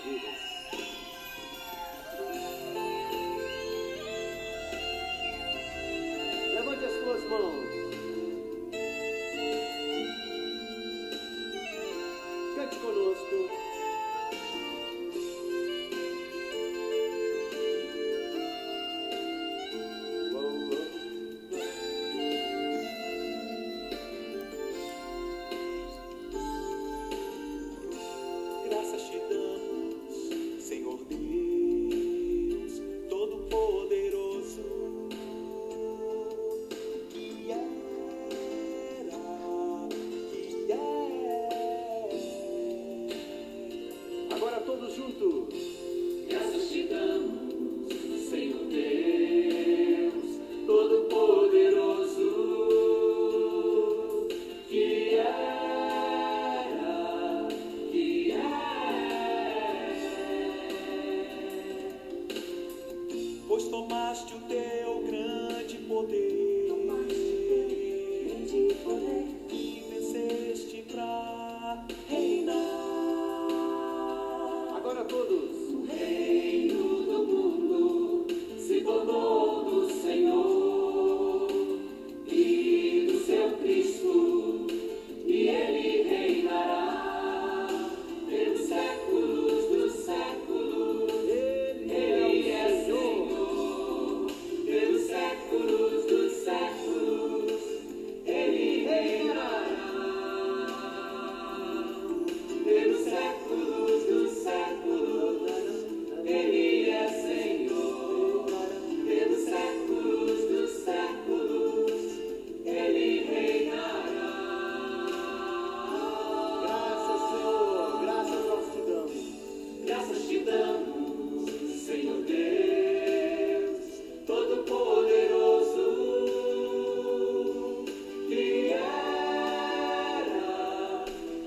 vidas. Levante as suas mãos. Cante conosco. Graças te damos, Senhor Deus Todo-Poderoso, que era, que é. Agora todos juntos. Graças te damos, Senhor Deus Todo-Poderoso, que era, que é. Pois tomaste o teu grande poder e venceste pra reinar. Agora todos. O reino do mundo se tornou do Senhor e do seu Cristo, e ele reinará pelos séculos dos séculos. Ele é Senhor pelos séculos dos séculos. Ele reinará pelos séculos dos séculos. Ele é Senhor pelos séculos dos séculos. Ele reinará. Graças, Senhor. Graças nós te damos. Graças te damos, Senhor Deus Todo-Poderoso, que era,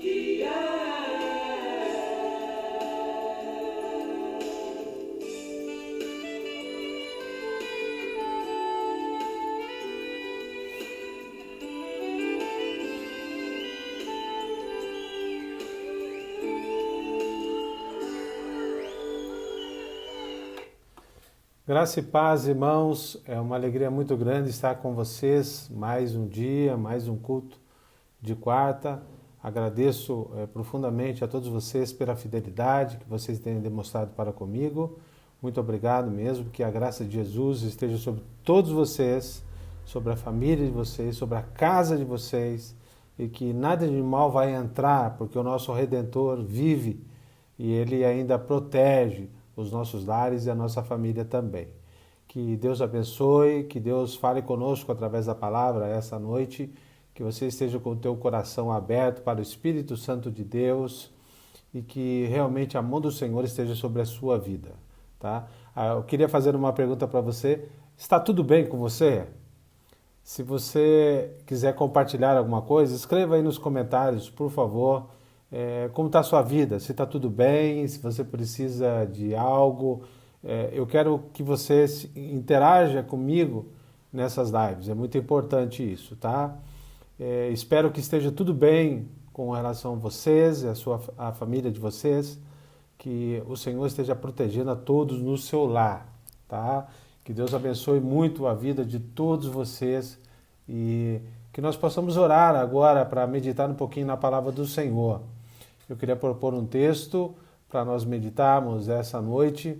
que é. Graça e paz, irmãos, é uma alegria muito grande estar com vocês, mais um dia, mais um culto de quarta. Agradeço profundamente a todos vocês pela fidelidade que vocês têm demonstrado para comigo. Muito obrigado mesmo, que a graça de Jesus esteja sobre todos vocês, sobre a família de vocês, sobre a casa de vocês, e que nada de mal vai entrar, porque o nosso Redentor vive e Ele ainda protege os nossos lares e a nossa família também. Que Deus abençoe, que Deus fale conosco através da palavra essa noite, que você esteja com o teu coração aberto para o Espírito Santo de Deus e que realmente a mão do Senhor esteja sobre a sua vida, tá? Eu queria fazer uma pergunta para você. Está tudo bem com você? Se você quiser compartilhar alguma coisa, escreva aí nos comentários, por favor. Como está a sua vida? Se está tudo bem, se você precisa de algo. Eu quero que você interaja comigo nessas lives, é muito importante isso, tá? Espero que esteja tudo bem com relação a vocês e a família de vocês, que o Senhor esteja protegendo a todos no seu lar, tá? Que Deus abençoe muito a vida de todos vocês e que nós possamos orar agora para meditar um pouquinho na palavra do Senhor. Eu queria propor um texto para nós meditarmos essa noite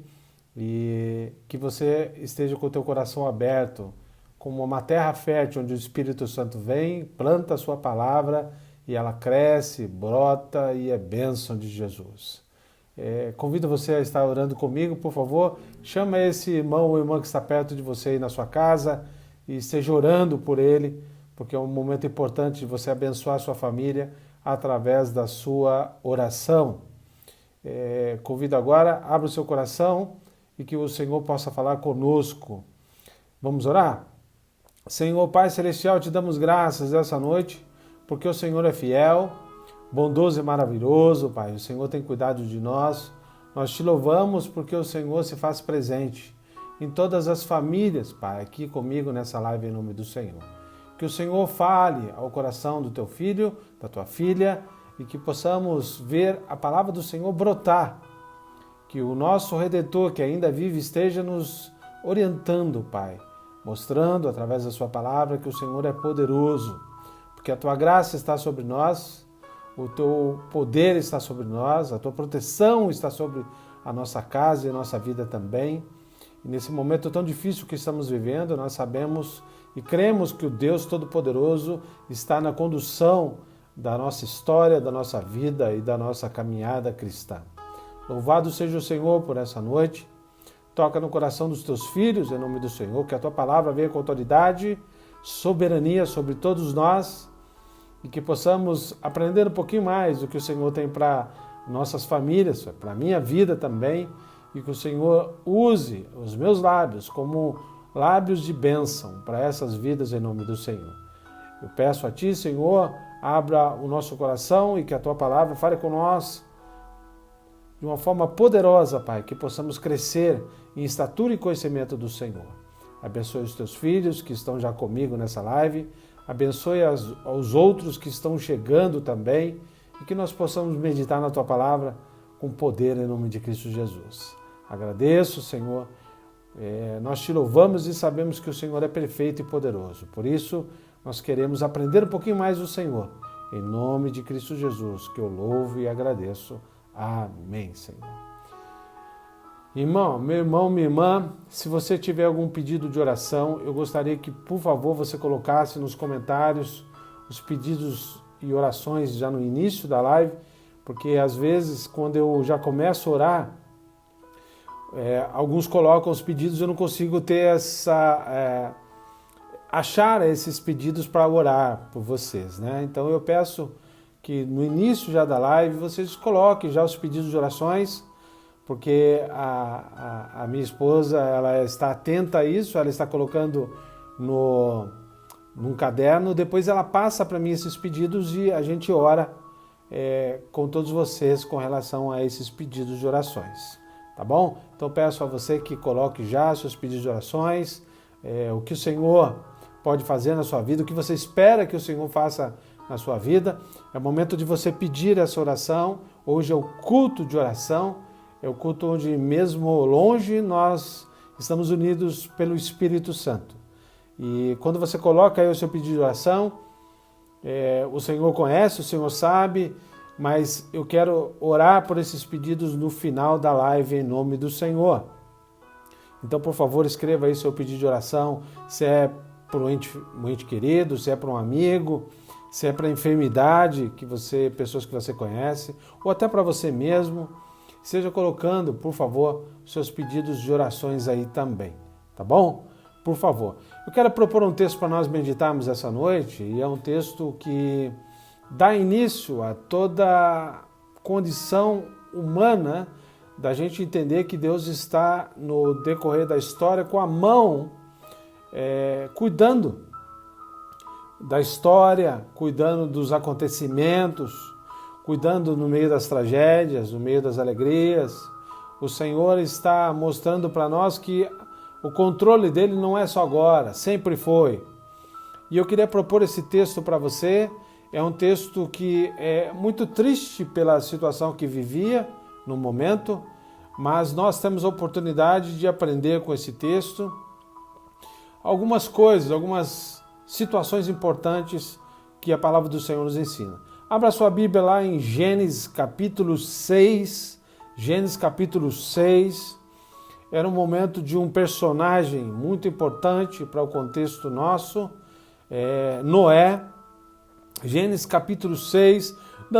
e que você esteja com o teu coração aberto, como uma terra fértil onde o Espírito Santo vem, planta a sua palavra e ela cresce, brota e é bênção de Jesus. Convido você a estar orando comigo, por favor. Chama esse irmão ou irmã que está perto de você aí na sua casa e esteja orando por ele, porque é um momento importante de você abençoar a sua família através da sua oração. Convido agora, abra o seu coração e que o Senhor possa falar conosco. Vamos orar? Senhor Pai Celestial, te damos graças essa noite, porque o Senhor é fiel, bondoso e maravilhoso, Pai. O Senhor tem cuidado de nós. Nós te louvamos porque o Senhor se faz presente em todas as famílias, Pai, aqui comigo nessa live em nome do Senhor. Que o Senhor fale ao coração do teu filho, da tua filha, e que possamos ver a palavra do Senhor brotar que o nosso Redentor, que ainda vive, esteja nos orientando, Pai, mostrando através da sua palavra que o Senhor é poderoso, porque a tua graça está sobre nós, o teu poder está sobre nós, a tua proteção está sobre a nossa casa e a nossa vida também. E nesse momento tão difícil que estamos vivendo, nós sabemos e cremos que o Deus Todo-Poderoso está na condução da nossa história, da nossa vida e da nossa caminhada cristã. Louvado seja o Senhor por essa noite. Toca no coração dos teus filhos, em nome do Senhor, que a tua palavra venha com autoridade, soberania sobre todos nós e que possamos aprender um pouquinho mais do que o Senhor tem para nossas famílias, para a minha vida também, e que o Senhor use os meus lábios como lábios de bênção para essas vidas em nome do Senhor. Eu peço a Ti, Senhor, abra o nosso coração e que a Tua palavra fale com nós de uma forma poderosa, Pai, que possamos crescer em estatura e conhecimento do Senhor. Abençoe os Teus filhos que estão já comigo nessa live, abençoe aos outros que estão chegando também e que nós possamos meditar na Tua palavra com poder em nome de Cristo Jesus. Agradeço, Senhor, nós Te louvamos e sabemos que o Senhor é perfeito e poderoso. Por isso, nós queremos aprender um pouquinho mais do Senhor. Em nome de Cristo Jesus, que eu louvo e agradeço. Amém, Senhor. Irmão, meu irmão, minha irmã, se você tiver algum pedido de oração, eu gostaria que, por favor, você colocasse nos comentários os pedidos e orações já no início da live, porque às vezes, quando eu já começo a orar, alguns colocam os pedidos, eu não consigo ter achar esses pedidos para orar por vocês, né? Então eu peço que no início já da live vocês coloquem já os pedidos de orações, porque a minha esposa ela está atenta a isso, ela está colocando num caderno, depois ela passa para mim esses pedidos e a gente ora com todos vocês com relação a esses pedidos de orações, tá bom? Então peço a você que coloque já seus pedidos de orações, o que o Senhor pode fazer na sua vida, o que você espera que o Senhor faça na sua vida. É o momento de você pedir essa oração. Hoje é o culto de oração, é o culto onde mesmo longe nós estamos unidos pelo Espírito Santo. E quando você coloca aí o seu pedido de oração, o Senhor conhece, o Senhor sabe, mas eu quero orar por esses pedidos no final da live em nome do Senhor. Então, por favor, escreva aí seu pedido de oração, se é para um ente querido, se é para um amigo, se é para enfermidade, pessoas que você conhece, ou até para você mesmo. Seja colocando, por favor, seus pedidos de orações aí também, tá bom? Por favor. Eu quero propor um texto para nós meditarmos essa noite, e é um texto que dá início a toda condição humana da gente entender que Deus está no decorrer da história com a mão cuidando da história, cuidando dos acontecimentos, cuidando no meio das tragédias, no meio das alegrias. O Senhor está mostrando para nós que o controle dele não é só agora, sempre foi. E eu queria propor esse texto para você. É um texto que é muito triste pela situação que vivia no momento, mas nós temos a oportunidade de aprender com esse texto algumas coisas, algumas situações importantes que a palavra do Senhor nos ensina. Abra sua Bíblia lá em Gênesis capítulo 6. Gênesis capítulo 6 era um momento de um personagem muito importante para o contexto nosso, Noé. Gênesis capítulo 6,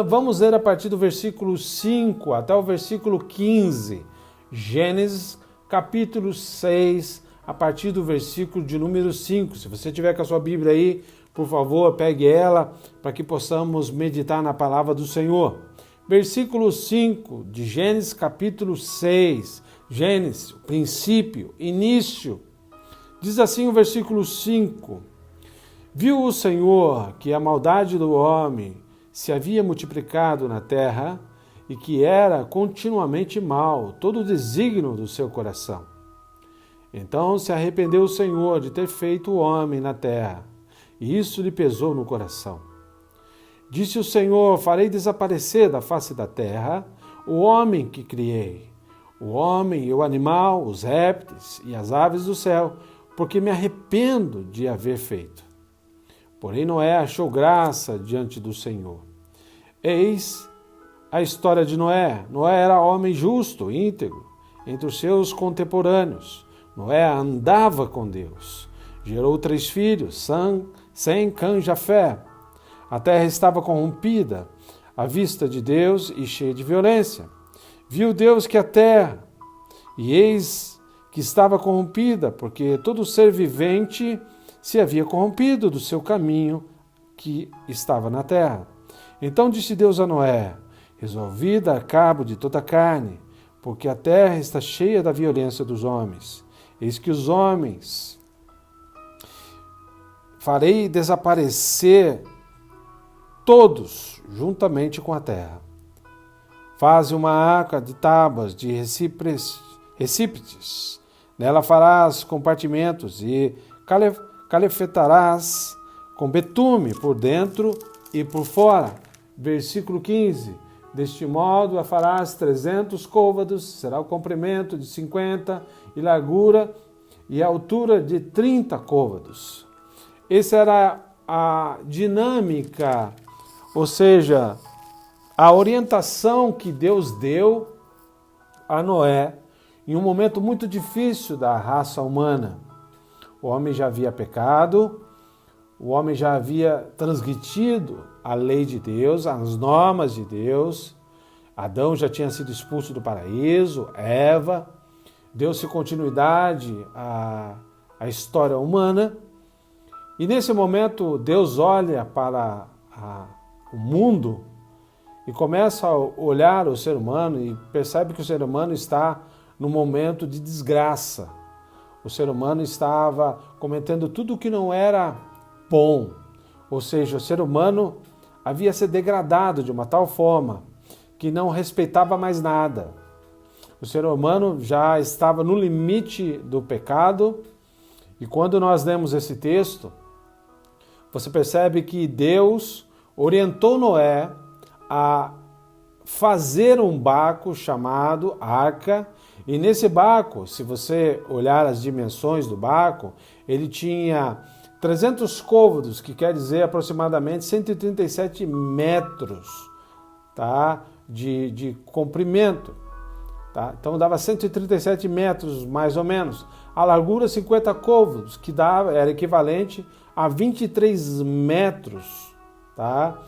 vamos ler a partir do versículo 5 até o versículo 15. Gênesis capítulo 6, a partir do versículo de número 5. Se você tiver com a sua Bíblia aí, por favor, pegue ela para que possamos meditar na palavra do Senhor. Versículo 5 de Gênesis capítulo 6. Gênesis, princípio, início. Diz assim o versículo 5. Viu o Senhor que a maldade do homem se havia multiplicado na terra e que era continuamente mal todo o desígnio do seu coração. Então se arrependeu o Senhor de ter feito o homem na terra, e isso lhe pesou no coração. Disse o Senhor: farei desaparecer da face da terra o homem que criei, o homem e o animal, os répteis e as aves do céu, porque me arrependo de haver feito. Porém Noé achou graça diante do Senhor. Eis a história de Noé. Noé era homem justo, íntegro, entre os seus contemporâneos. Noé andava com Deus. Gerou 3 filhos, Sem, Cã e Jafé. A terra estava corrompida à vista de Deus e cheia de violência. Viu Deus que a terra, e eis que estava corrompida, porque todo ser vivente se havia corrompido do seu caminho que estava na terra. Então disse Deus a Noé: resolvi dar cabo de toda a carne, porque a terra está cheia da violência dos homens. Eis que os homens farei desaparecer todos juntamente com a terra. Faze uma arca de tábuas de recíptes. Nela farás compartimentos e calefetarás com betume por dentro e por fora. Versículo 15. Deste modo a farás 300 côvados, será o comprimento de 50 e largura e a altura de 30 côvados. Essa era a dinâmica, ou seja, a orientação que Deus deu a Noé em um momento muito difícil da raça humana. O homem já havia pecado, o homem já havia transgredido a lei de Deus, as normas de Deus. Adão já tinha sido expulso do paraíso, Eva. Deu-se continuidade à história humana. E nesse momento Deus olha para o mundo e começa a olhar o ser humano e percebe que o ser humano está num momento de desgraça. O ser humano estava cometendo tudo o que não era bom. Ou seja, o ser humano havia se degradado de uma tal forma que não respeitava mais nada. O ser humano já estava no limite do pecado. E quando nós lemos esse texto, você percebe que Deus orientou Noé a fazer um barco chamado arca. E nesse barco, se você olhar as dimensões do barco, ele tinha 300 côvados, que quer dizer aproximadamente 137 metros, tá? de comprimento. Tá? Então dava 137 metros mais ou menos. A largura 50 côvados, que era equivalente a 23 metros. Tá?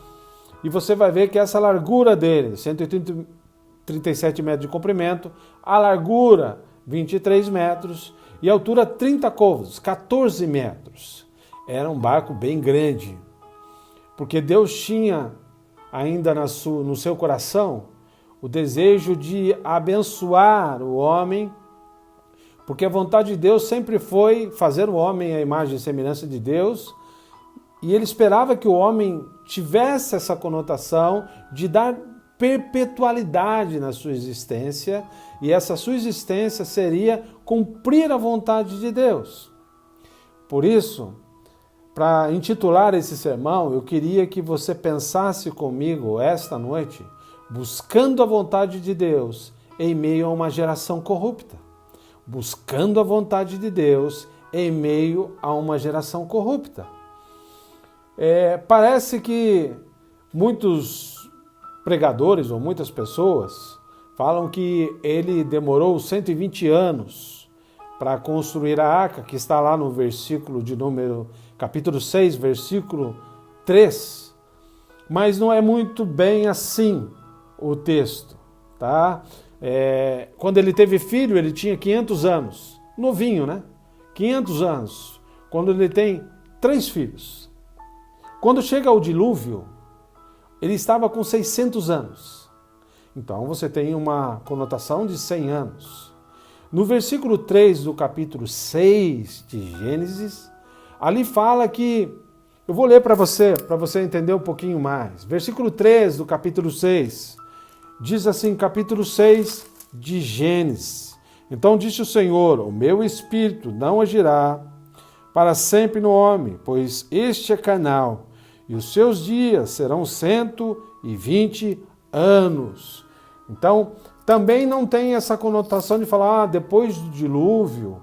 E você vai ver que essa largura dele, 137 metros de comprimento, a largura 23 metros e a altura 30 côvados, 14 metros. Era um barco bem grande, porque Deus tinha ainda no seu coração o desejo de abençoar o homem, porque a vontade de Deus sempre foi fazer o homem à imagem e semelhança de Deus, e ele esperava que o homem tivesse essa conotação de dar perpetualidade na sua existência, e essa sua existência seria cumprir a vontade de Deus. Por isso, para intitular esse sermão, eu queria que você pensasse comigo esta noite, buscando a vontade de Deus em meio a uma geração corrupta. Buscando a vontade de Deus em meio a uma geração corrupta. Parece que muitos pregadores ou muitas pessoas falam que ele demorou 120 anos para construir a arca, que está lá no versículo de número, capítulo 6, versículo 3. Mas não é muito bem assim o texto, tá? Quando ele teve filho, ele tinha 500 anos. Novinho, né? 500 anos. Quando ele tem 3 filhos. Quando chega o dilúvio, ele estava com 600 anos. Então você tem uma conotação de 100 anos. No versículo 3 do capítulo 6 de Gênesis, ali fala que, eu vou ler para você entender um pouquinho mais. Versículo 3 do capítulo 6, diz assim, capítulo 6 de Gênesis. Então disse o Senhor, o meu espírito não agirá para sempre no homem, pois este é carnal, e os seus dias serão 120 anos. Então, Também não tem essa conotação de falar, depois do dilúvio,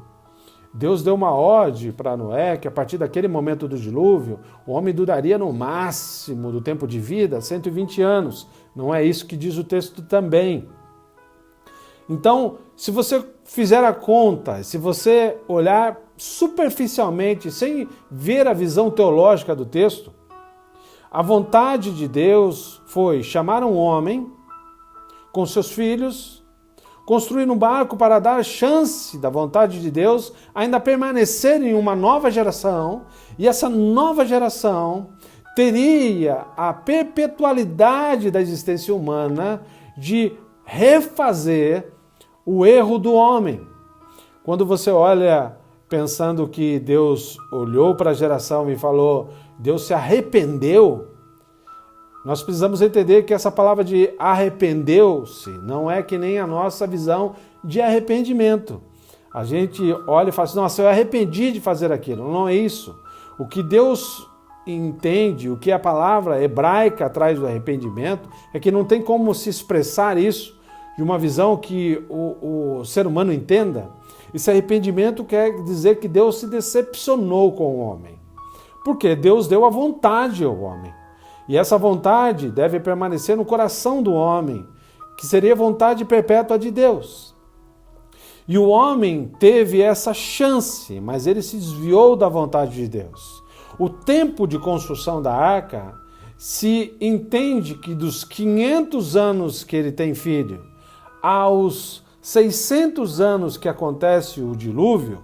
Deus deu uma ordem para Noé que a partir daquele momento do dilúvio, o homem duraria no máximo do tempo de vida 120 anos. Não é isso que diz o texto também. Então, se você fizer a conta, se você olhar superficialmente, sem ver a visão teológica do texto, a vontade de Deus foi chamar um homem com seus filhos, construir um barco para dar chance da vontade de Deus ainda permanecer em uma nova geração, e essa nova geração teria a perpetualidade da existência humana de refazer o erro do homem. Quando você olha pensando que Deus olhou para a geração e falou, Deus se arrependeu, nós precisamos entender que essa palavra de arrependeu-se não é que nem a nossa visão de arrependimento. A gente olha e fala assim, nossa, eu arrependi de fazer aquilo. Não é isso. O que Deus entende, o que a palavra hebraica traz do arrependimento, é que não tem como se expressar isso de uma visão que o ser humano entenda. Esse arrependimento quer dizer que Deus se decepcionou com o homem. Porque Deus deu a vontade ao homem. E essa vontade deve permanecer no coração do homem, que seria a vontade perpétua de Deus. E o homem teve essa chance, mas ele se desviou da vontade de Deus. O tempo de construção da arca, se entende que dos 500 anos que ele tem filho, aos 600 anos que acontece o dilúvio,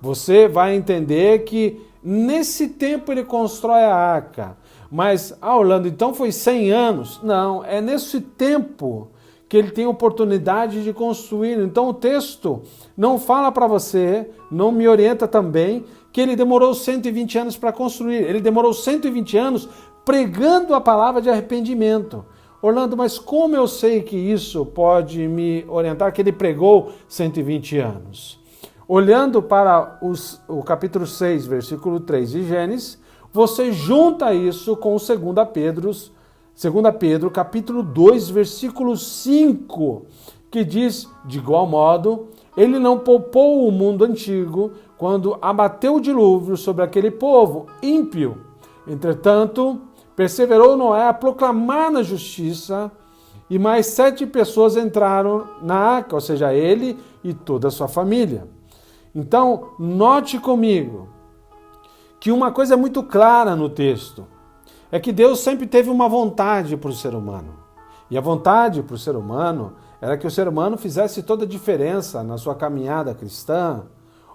você vai entender que nesse tempo ele constrói a arca. Mas, Orlando, então foi 100 anos? Não, é nesse tempo que ele tem oportunidade de construir. Então o texto não fala para você, não me orienta também, que ele demorou 120 anos para construir. Ele demorou 120 anos pregando a palavra de arrependimento. Orlando, mas como eu sei que isso pode me orientar que ele pregou 120 anos? Olhando para o capítulo 6, versículo 3 de Gênesis, você junta isso com 2 Pedro, capítulo 2, versículo 5, que diz, de igual modo, ele não poupou o mundo antigo quando abateu o dilúvio sobre aquele povo ímpio. Entretanto, perseverou Noé a proclamar na justiça, e mais 7 pessoas entraram na arca, ou seja, ele e toda a sua família. Então, note comigo que uma coisa é muito clara no texto, é que Deus sempre teve uma vontade para o ser humano. E a vontade para o ser humano era que o ser humano fizesse toda a diferença na sua caminhada cristã,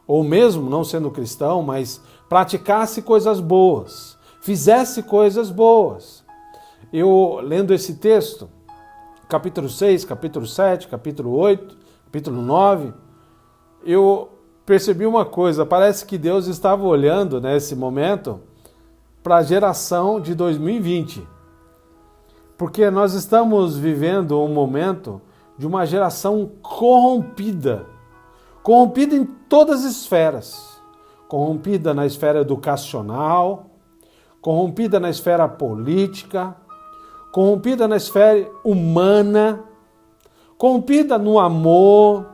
ou mesmo não sendo cristão, mas praticasse coisas boas, fizesse coisas boas. Eu, lendo esse texto, capítulo 6, capítulo 7, capítulo 8, capítulo 9, eu percebi uma coisa, parece que Deus estava olhando nesse momento para a geração de 2020. Porque nós estamos vivendo um momento de uma geração corrompida. Corrompida em todas as esferas. Corrompida na esfera educacional, corrompida na esfera política, corrompida na esfera humana, corrompida no amor,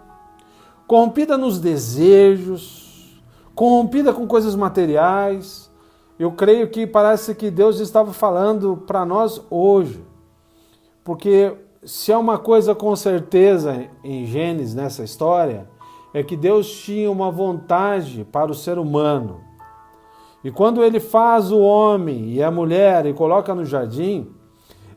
corrompida nos desejos, corrompida com coisas materiais. Eu creio que parece que Deus estava falando para nós hoje. Porque se há uma coisa com certeza em Gênesis, nessa história, é que Deus tinha uma vontade para o ser humano. E quando ele faz o homem e a mulher e coloca no jardim,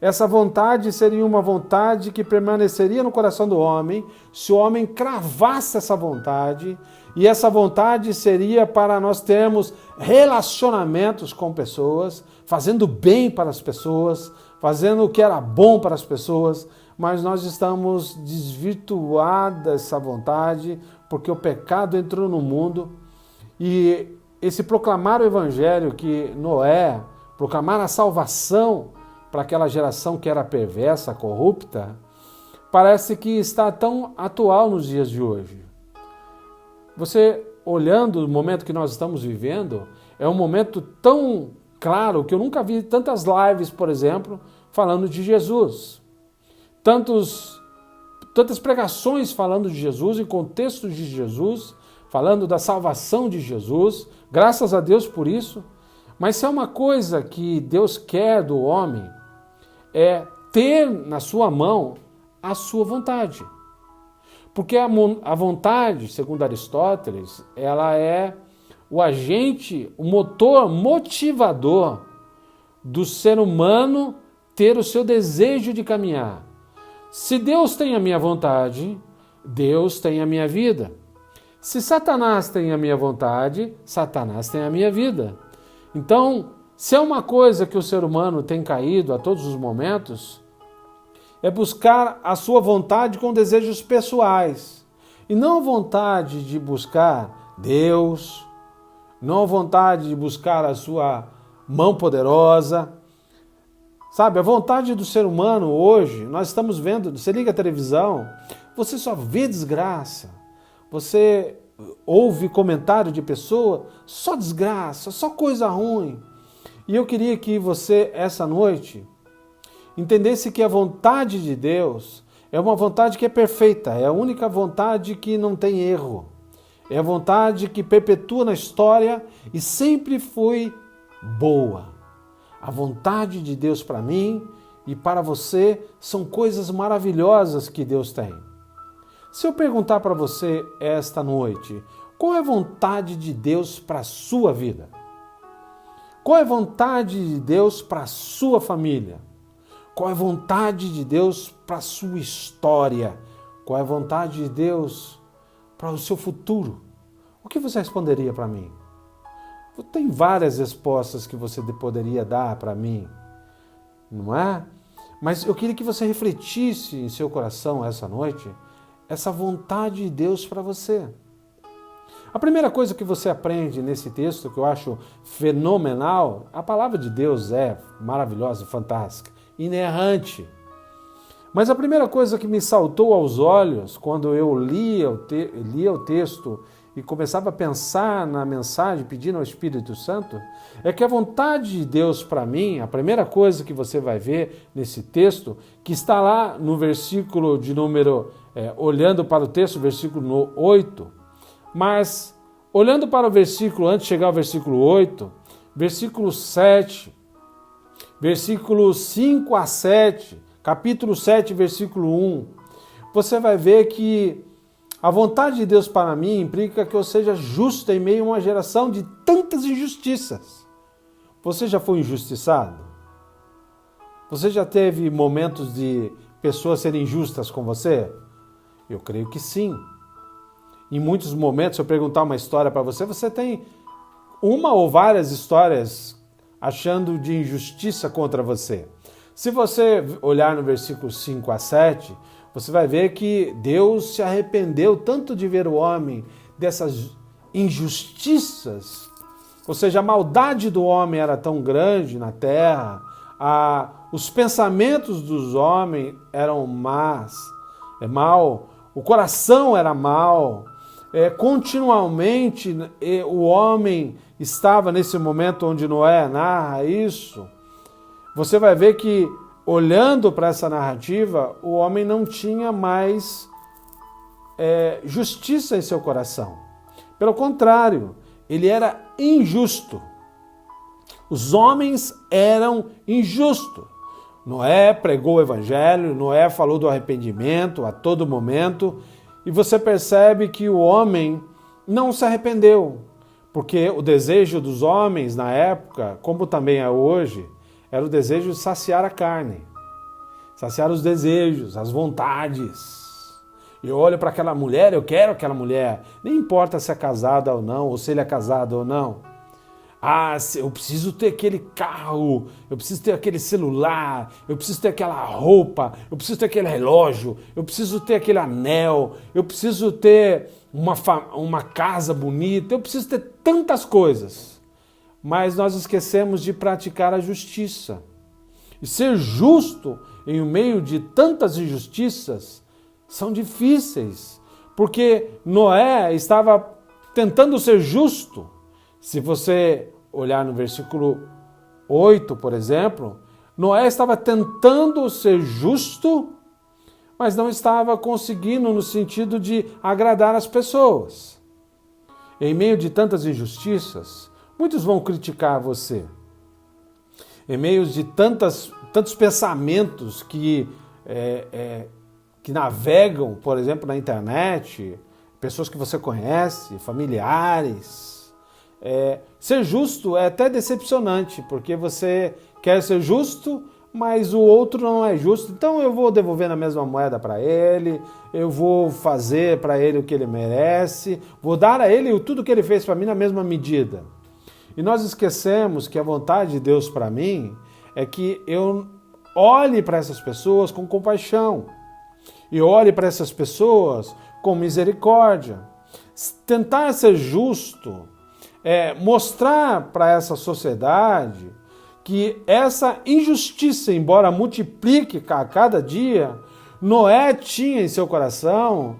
essa vontade seria uma vontade que permaneceria no coração do homem se o homem cravasse essa vontade, e essa vontade seria para nós termos relacionamentos com pessoas, fazendo bem para as pessoas, fazendo o que era bom para as pessoas, mas nós estamos desvirtuados dessa vontade, porque o pecado entrou no mundo, e esse proclamar o evangelho que Noé, proclamar a salvação para aquela geração que era perversa, corrupta, parece que está tão atual nos dias de hoje. Você, olhando o momento que nós estamos vivendo, é um momento tão claro que eu nunca vi tantas lives, por exemplo, falando de Jesus. tantas pregações falando de Jesus, em contextos de Jesus, falando da salvação de Jesus, graças a Deus por isso. Mas se é uma coisa que Deus quer do homem, é ter na sua mão a sua vontade. Porque a vontade, segundo Aristóteles, ela é o agente, o motor motivador do ser humano ter o seu desejo de caminhar. Se Deus tem a minha vontade, Deus tem a minha vida. Se Satanás tem a minha vontade, Satanás tem a minha vida. Então, se é uma coisa que o ser humano tem caído a todos os momentos, é buscar a sua vontade com desejos pessoais. E não a vontade de buscar Deus, não a vontade de buscar a sua mão poderosa. Sabe, a vontade do ser humano hoje, nós estamos vendo, você liga a televisão, você só vê desgraça. Você ouve comentário de pessoa, só desgraça, só coisa ruim. E eu queria que você, essa noite, entendesse que a vontade de Deus é uma vontade que é perfeita, é a única vontade que não tem erro. É a vontade que perpetua na história e sempre foi boa. A vontade de Deus para mim e para você são coisas maravilhosas que Deus tem. Se eu perguntar para você esta noite, qual é a vontade de Deus para a sua vida? Qual é a vontade de Deus para a sua família? Qual é a vontade de Deus para a sua história? Qual é a vontade de Deus para o seu futuro? O que você responderia para mim? Tem várias respostas que você poderia dar para mim, não é? Mas eu queria que você refletisse em seu coração essa noite essa vontade de Deus para você. A primeira coisa que você aprende nesse texto, que eu acho fenomenal, a palavra de Deus é maravilhosa, fantástica, inerrante. Mas a primeira coisa que me saltou aos olhos quando eu lia o texto e começava a pensar na mensagem pedindo ao Espírito Santo, é que a vontade de Deus para mim, a primeira coisa que você vai ver nesse texto, que está lá no versículo de número, olhando para o texto, versículo 8, mas olhando para o versículo, antes de chegar ao versículo 8, versículo 7, versículo 5 a 7, capítulo 7, versículo 1, você vai ver que a vontade de Deus para mim implica que eu seja justo em meio a uma geração de tantas injustiças. Você já foi injustiçado? Você já teve momentos de pessoas serem injustas com você? Eu creio que sim. Em muitos momentos, se eu perguntar uma história para você, você tem uma ou várias histórias achando de injustiça contra você. Se você olhar no versículo 5 a 7, você vai ver que Deus se arrependeu tanto de ver o homem dessas injustiças, ou seja, a maldade do homem era tão grande na terra, os pensamentos dos homens eram mal, o coração era mau, continuamente o homem estava nesse momento onde Noé narra isso. Você vai ver que, olhando para essa narrativa, o homem não tinha mais justiça em seu coração. Pelo contrário, ele era injusto. Os homens eram injustos. Noé pregou o evangelho, Noé falou do arrependimento a todo momento, e você percebe que o homem não se arrependeu, porque o desejo dos homens na época, como também é hoje, era o desejo de saciar a carne, saciar os desejos, as vontades. Eu olho para aquela mulher, eu quero aquela mulher, nem importa se é casada ou não, ou se ele é casado ou não. Eu preciso ter aquele carro, eu preciso ter aquele celular, eu preciso ter aquela roupa, eu preciso ter aquele relógio, eu preciso ter aquele anel, eu preciso ter uma casa bonita, eu preciso ter tantas coisas. Mas nós esquecemos de praticar a justiça. E ser justo em meio de tantas injustiças são difíceis, porque Noé estava tentando ser justo. Se você olhar no versículo 8, por exemplo, Noé estava tentando ser justo, mas não estava conseguindo no sentido de agradar as pessoas. Em meio de tantas injustiças, muitos vão criticar você. Em meio de tantos pensamentos que navegam, por exemplo, na internet, pessoas que você conhece, familiares. Ser justo é até decepcionante, porque você quer ser justo, mas o outro não é justo. Então eu vou devolver na mesma moeda para ele, eu vou fazer para ele o que ele merece, vou dar a ele tudo que ele fez para mim na mesma medida. E nós esquecemos que a vontade de Deus para mim é que eu olhe para essas pessoas com compaixão e olhe para essas pessoas com misericórdia. Tentar ser justo é mostrar para essa sociedade que essa injustiça, embora multiplique a cada dia, Noé tinha em seu coração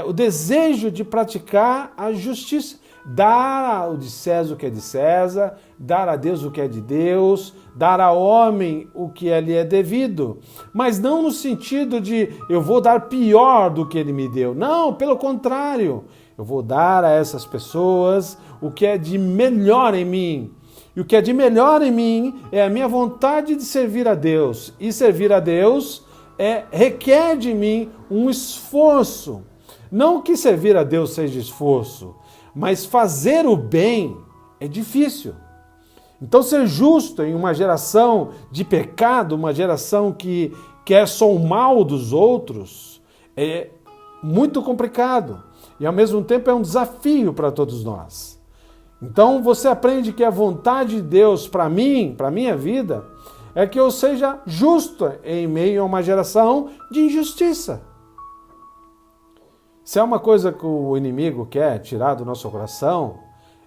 o desejo de praticar a justiça, dar ao de César o que é de César, dar a Deus o que é de Deus, dar ao homem o que lhe é devido, mas não no sentido de eu vou dar pior do que ele me deu. Não, pelo contrário, eu vou dar a essas pessoas o que é de melhor em mim. E o que é de melhor em mim é a minha vontade de servir a Deus. E servir a Deus requer de mim um esforço. Não que servir a Deus seja esforço, mas fazer o bem é difícil. Então ser justo em uma geração de pecado, uma geração que quer só o mal dos outros, é muito complicado. E ao mesmo tempo é um desafio para todos nós. Então você aprende que a vontade de Deus para mim, para a minha vida, é que eu seja justo em meio a uma geração de injustiça. Se é uma coisa que o inimigo quer tirar do nosso coração,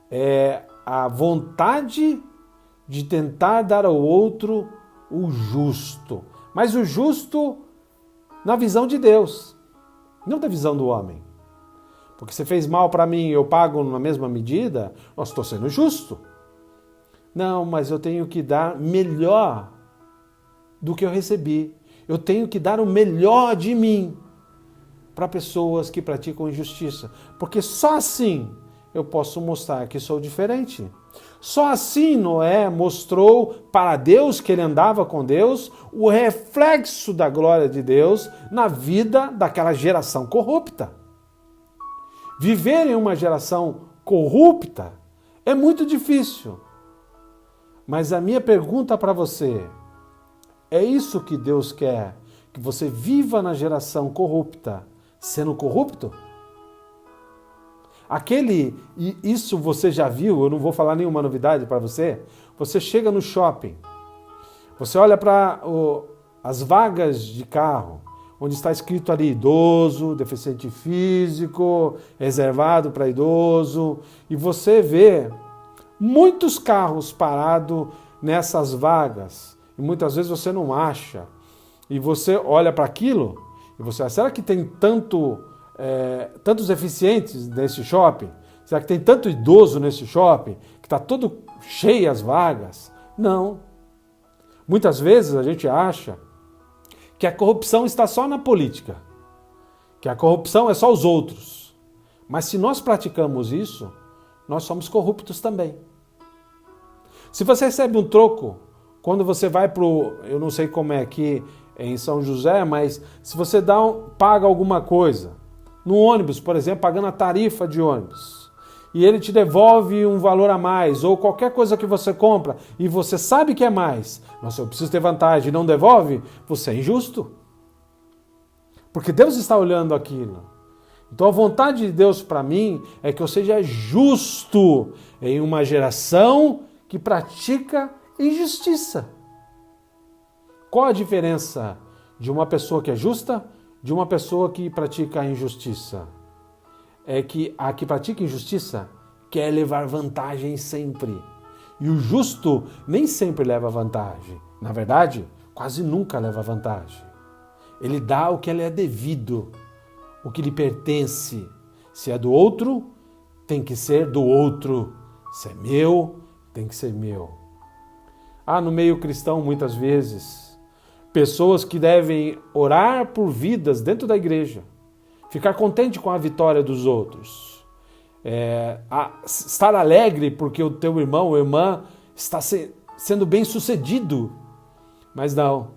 é a vontade de tentar dar ao outro o justo. Mas o justo na visão de Deus, não da visão do homem. Porque você fez mal para mim e eu pago na mesma medida, eu estou sendo justo. Não, mas eu tenho que dar melhor do que eu recebi. Eu tenho que dar o melhor de mim para pessoas que praticam injustiça. Porque só assim eu posso mostrar que sou diferente. Só assim Noé mostrou para Deus que ele andava com Deus, o reflexo da glória de Deus na vida daquela geração corrupta. Viver em uma geração corrupta é muito difícil. Mas a minha pergunta para você, é isso que Deus quer? Que você viva na geração corrupta, sendo corrupto? E isso você já viu, eu não vou falar nenhuma novidade para você. Você chega no shopping, você olha para as vagas de carro, onde está escrito ali idoso, deficiente físico, reservado para idoso, e você vê muitos carros parados nessas vagas, e muitas vezes você não acha, e você olha para aquilo, e você acha, será que tem tantos deficientes nesse shopping? Será que tem tanto idoso nesse shopping, que está todo cheio as vagas? Não. Muitas vezes a gente acha que a corrupção está só na política, que a corrupção é só os outros. Mas se nós praticamos isso, nós somos corruptos também. Se você recebe um troco, quando você vai eu não sei como é aqui em São José, mas se você paga alguma coisa, no ônibus, por exemplo, pagando a tarifa de ônibus, e ele te devolve um valor a mais, ou qualquer coisa que você compra, e você sabe que é mais, nossa, eu preciso ter vantagem, não devolve, você é injusto. Porque Deus está olhando aquilo. Então a vontade de Deus para mim é que eu seja justo em uma geração que pratica injustiça. Qual a diferença de uma pessoa que é justa de uma pessoa que pratica a injustiça? É que a que pratica injustiça quer levar vantagem sempre. E o justo nem sempre leva vantagem. Na verdade, quase nunca leva vantagem. Ele dá o que lhe é devido, o que lhe pertence. Se é do outro, tem que ser do outro. Se é meu, tem que ser meu. No meio cristão, muitas vezes, pessoas que devem orar por vidas dentro da igreja, ficar contente com a vitória dos outros, estar alegre porque o teu irmão ou irmã está sendo bem sucedido. Mas não,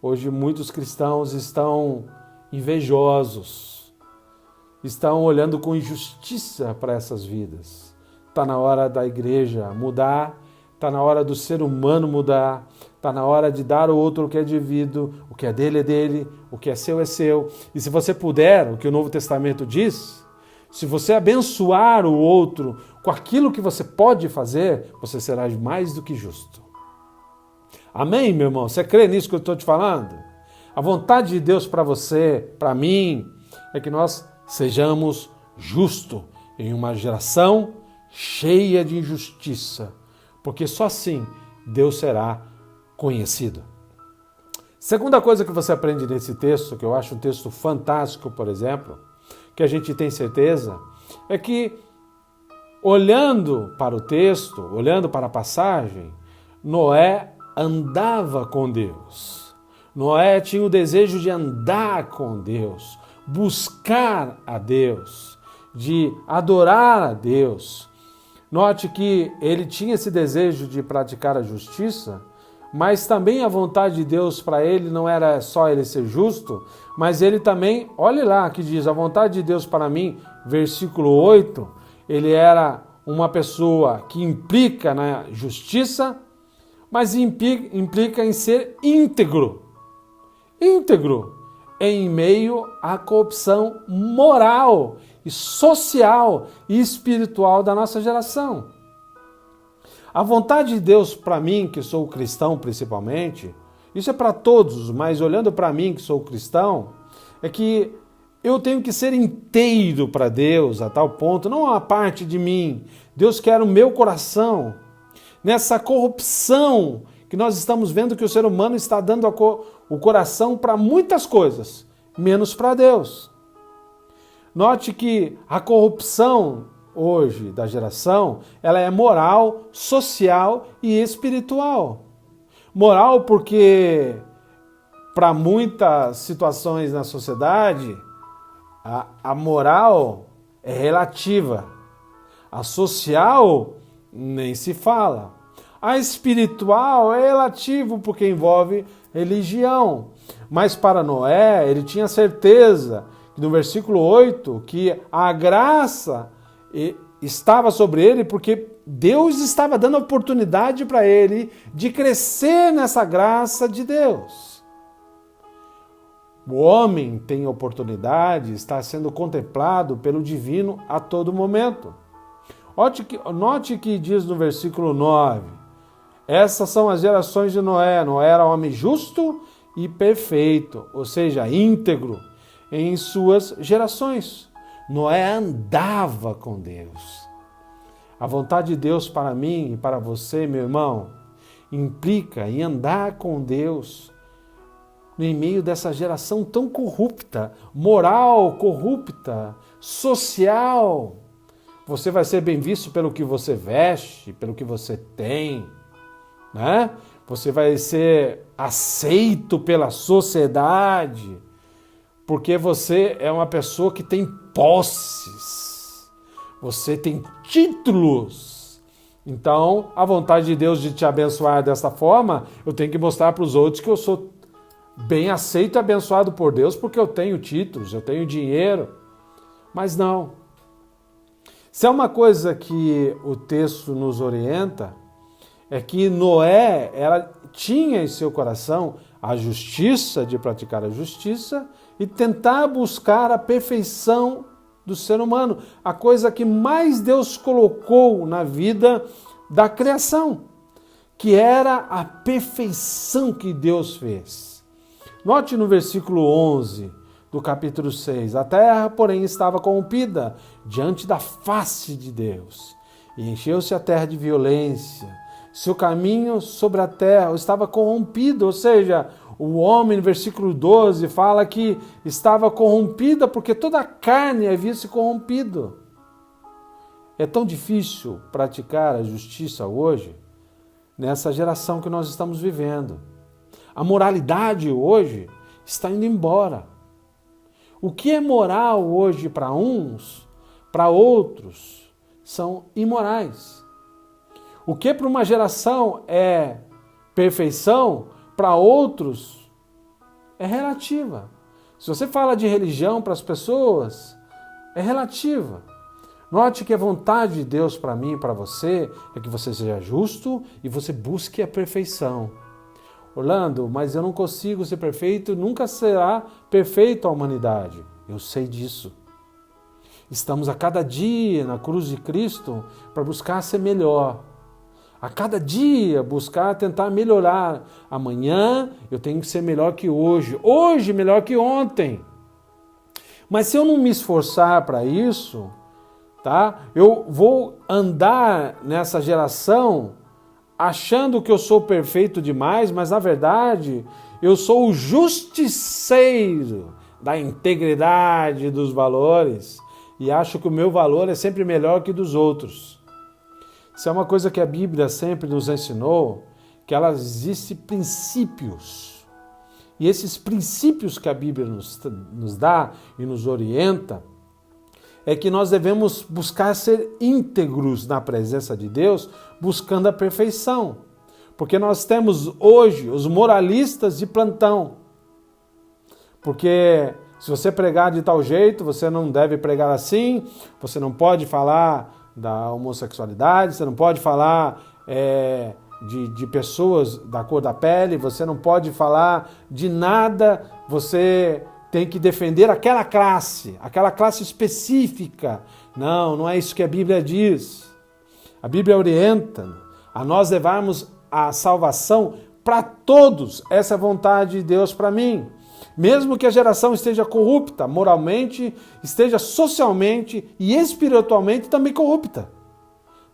hoje muitos cristãos estão invejosos, estão olhando com injustiça para essas vidas. Está na hora da igreja mudar, está na hora do ser humano mudar, está na hora de dar ao outro o que é devido, o que é dele, o que é seu. E se você puder, o que o Novo Testamento diz, se você abençoar o outro com aquilo que você pode fazer, você será mais do que justo. Amém, meu irmão? Você crê nisso que eu estou te falando? A vontade de Deus para você, para mim, é que nós sejamos justos em uma geração cheia de injustiça, porque só assim Deus será conhecido. Segunda coisa que você aprende nesse texto, que eu acho um texto fantástico, por exemplo, que a gente tem certeza, é que olhando para o texto, olhando para a passagem, Noé andava com Deus. Noé tinha o desejo de andar com Deus, buscar a Deus, de adorar a Deus. Note que ele tinha esse desejo de praticar a justiça, mas também a vontade de Deus para ele não era só ele ser justo, mas ele também, olhe lá que diz, a vontade de Deus para mim, versículo 8, ele era uma pessoa que implica na justiça, mas implica em ser íntegro em meio à corrupção moral e social e espiritual da nossa geração. A vontade de Deus para mim, que sou cristão principalmente, isso é para todos, mas olhando para mim, que sou cristão, é que eu tenho que ser inteiro para Deus a tal ponto, não uma parte de mim. Deus quer o meu coração. Nessa corrupção que nós estamos vendo que o ser humano está dando o coração para muitas coisas, menos para Deus. Note que a corrupção hoje da geração, ela é moral, social e espiritual. Moral porque para muitas situações na sociedade, a moral é relativa. A social nem se fala. A espiritual é relativo porque envolve religião. Mas para Noé, ele tinha certeza, no versículo 8, que a graça estava sobre ele porque Deus estava dando oportunidade para ele de crescer nessa graça de Deus. O homem tem oportunidade, está sendo contemplado pelo divino a todo momento. Note que diz no versículo 9, essas são as gerações de Noé. Noé era homem justo e perfeito, ou seja, íntegro em suas gerações. Noé andava com Deus. A vontade de Deus para mim e para você, meu irmão, implica em andar com Deus em meio dessa geração tão corrupta, moral corrupta, social. Você vai ser bem visto pelo que você veste, pelo que você tem, né? Você vai ser aceito pela sociedade, porque você é uma pessoa que tem posses, você tem títulos. Então, a vontade de Deus de te abençoar dessa forma, eu tenho que mostrar para os outros que eu sou bem aceito e abençoado por Deus, porque eu tenho títulos, eu tenho dinheiro. Mas não. Se é uma coisa que o texto nos orienta, é que Noé, ela tinha em seu coração a justiça, de praticar a justiça e tentar buscar a perfeição do ser humano, a coisa que mais Deus colocou na vida da criação, que era a perfeição que Deus fez. Note no versículo 11 do capítulo 6, a terra, porém, estava corrompida diante da face de Deus, e encheu-se a terra de violência. Seu caminho sobre a terra estava corrompido, ou seja, o homem, no versículo 12, fala que estava corrompida porque toda a carne havia se corrompido. É tão difícil praticar a justiça hoje, nessa geração que nós estamos vivendo. A moralidade hoje está indo embora. O que é moral hoje para uns, para outros, são imorais. O que para uma geração é perfeição, para outros é relativa. Se você fala de religião para as pessoas, é relativa. Note que a vontade de Deus para mim e para você é que você seja justo e você busque a perfeição. Orlando, mas eu não consigo ser perfeito, nunca será perfeito a humanidade. Eu sei disso. Estamos a cada dia na cruz de Cristo para buscar ser melhor. A cada dia buscar tentar melhorar. Amanhã eu tenho que ser melhor que hoje. Hoje melhor que ontem. Mas se eu não me esforçar para isso, tá? Eu vou andar nessa geração achando que eu sou perfeito demais, mas na verdade eu sou o justiceiro da integridade dos valores e acho que o meu valor é sempre melhor que dos outros. Isso é uma coisa que a Bíblia sempre nos ensinou, que ela existe princípios. E esses princípios que a Bíblia nos dá e nos orienta, é que nós devemos buscar ser íntegros na presença de Deus, buscando a perfeição. Porque nós temos hoje os moralistas de plantão. Porque se você pregar de tal jeito, você não deve pregar assim, você não pode falar da homossexualidade, você não pode falar de pessoas da cor da pele, você não pode falar de nada, você tem que defender aquela classe específica. Não, não é isso que a Bíblia diz. A Bíblia orienta a nós levarmos a salvação para todos. Essa é a vontade de Deus para mim. Mesmo que a geração esteja corrupta, moralmente, esteja socialmente e espiritualmente também corrupta.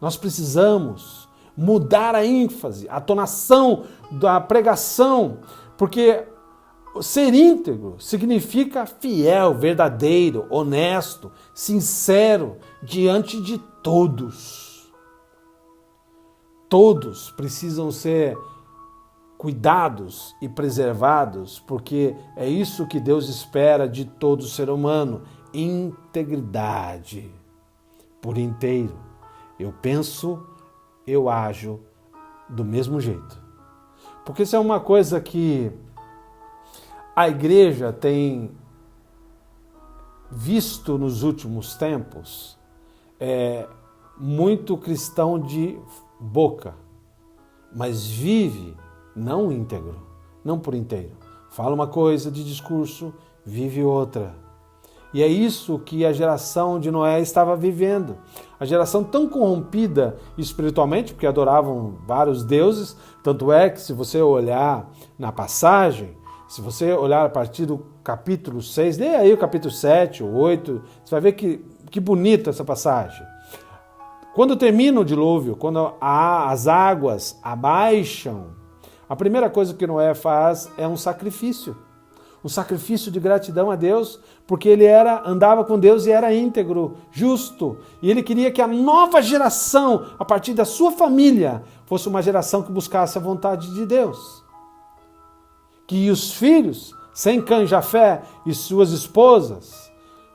Nós precisamos mudar a ênfase, a tonação da pregação, porque ser íntegro significa fiel, verdadeiro, honesto, sincero diante de todos. Todos precisam ser cuidados e preservados, porque é isso que Deus espera de todo ser humano, integridade por inteiro. Eu penso, eu ajo do mesmo jeito. Porque isso é uma coisa que a igreja tem visto nos últimos tempos, muito cristão de boca, mas vive não íntegro, não por inteiro. Fala uma coisa de discurso, vive outra. E é isso que a geração de Noé estava vivendo. A geração tão corrompida espiritualmente, porque adoravam vários deuses, tanto é que se você olhar na passagem, se você olhar a partir do capítulo 6, lê aí o capítulo 7, o 8, você vai ver que bonita essa passagem. Quando termina o dilúvio, quando as águas abaixam, a primeira coisa que Noé faz é um sacrifício de gratidão a Deus, porque ele andava com Deus e era íntegro, justo, e ele queria que a nova geração, a partir da sua família, fosse uma geração que buscasse a vontade de Deus. Que os filhos, Sem, Cã e Jafé e suas esposas,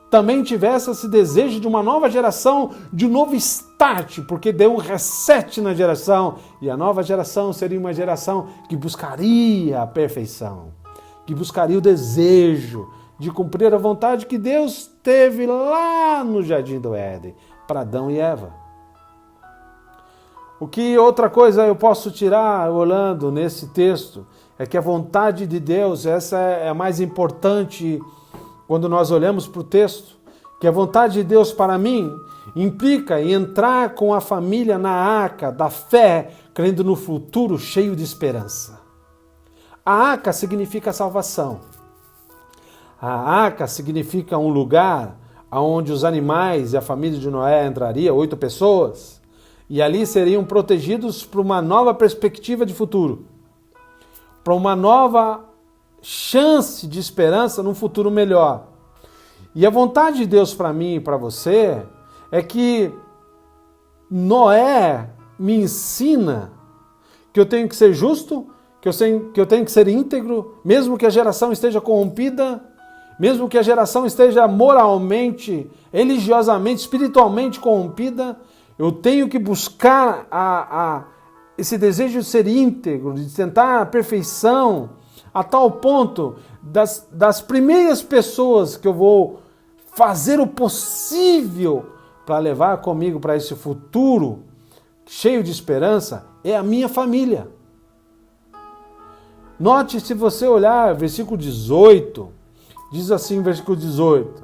também tivesse esse desejo de uma nova geração, de um novo start, porque deu um reset na geração, e a nova geração seria uma geração que buscaria a perfeição, que buscaria o desejo de cumprir a vontade que Deus teve lá no Jardim do Éden, para Adão e Eva. O que outra coisa eu posso tirar, Orlando, nesse texto, é que a vontade de Deus, essa é a mais importante quando nós olhamos para o texto, que a vontade de Deus para mim implica em entrar com a família na arca da fé, crendo no futuro cheio de esperança. A arca significa salvação. A arca significa um lugar onde os animais e a família de Noé entraria, 8 pessoas, e ali seriam protegidos para uma nova perspectiva de futuro, para uma nova chance de esperança num futuro melhor. E a vontade de Deus para mim e para você é que Noé me ensina que eu tenho que ser justo, que eu tenho que ser íntegro, mesmo que a geração esteja corrompida, mesmo que a geração esteja moralmente, religiosamente, espiritualmente corrompida, eu tenho que buscar esse desejo de ser íntegro, de tentar a perfeição, a tal ponto das primeiras pessoas que eu vou fazer o possível para levar comigo para esse futuro cheio de esperança, é a minha família. Note, se você olhar versículo 18, diz assim, versículo 18: